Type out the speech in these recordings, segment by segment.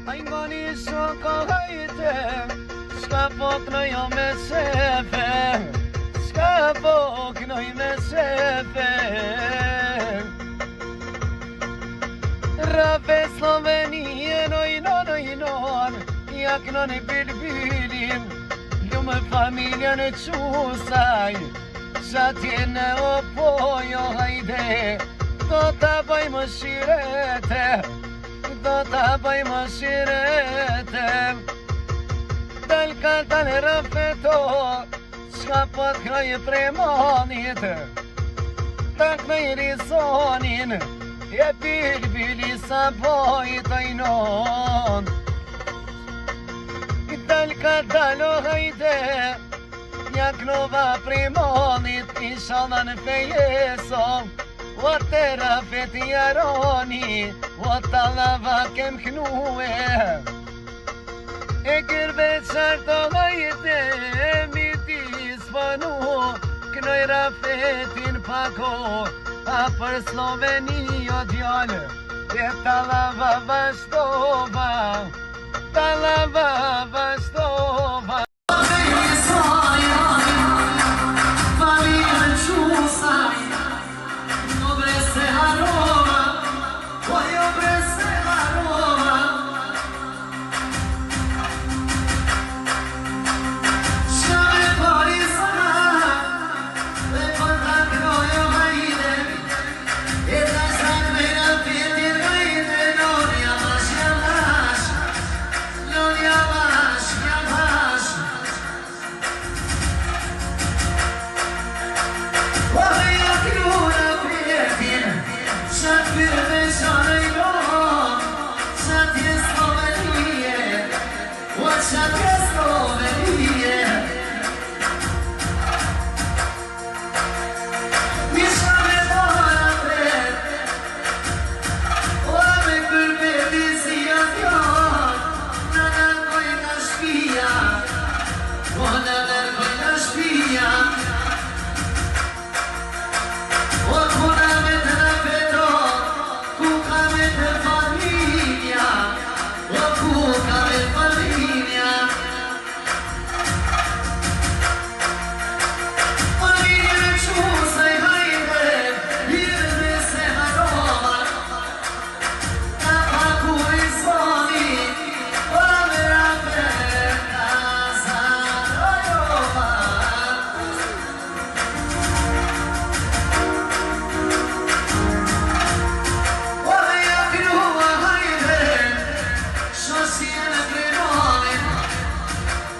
Hajngani shoko hajte, s'ka po knoj me sefe, s'ka po knoj me sefe. Rafe Slovenije, nojnon, jak non i bilbilim, ljumë familja në qusaj, sa tjene o pojo hajde, do ta bëjmë shirete, do ta bëjmë shirete. Dal ka dal rafeto, s'ka po t'knoj premonit, ta knoj rizonin, e bilbili sa bojt ajnon. Dal ka dalo hajde, jak nova premonit, inshallah në fejeso, o të rafet jaroni, o të lava kem knue. E kërbe qarto hajde, mi ti spanu, knoj rafetin pako, a për Sloveni o djallë, e të lava vazhdova, të lava vazhdova.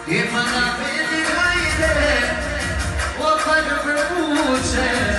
If I'm not feeling like that, what kind of a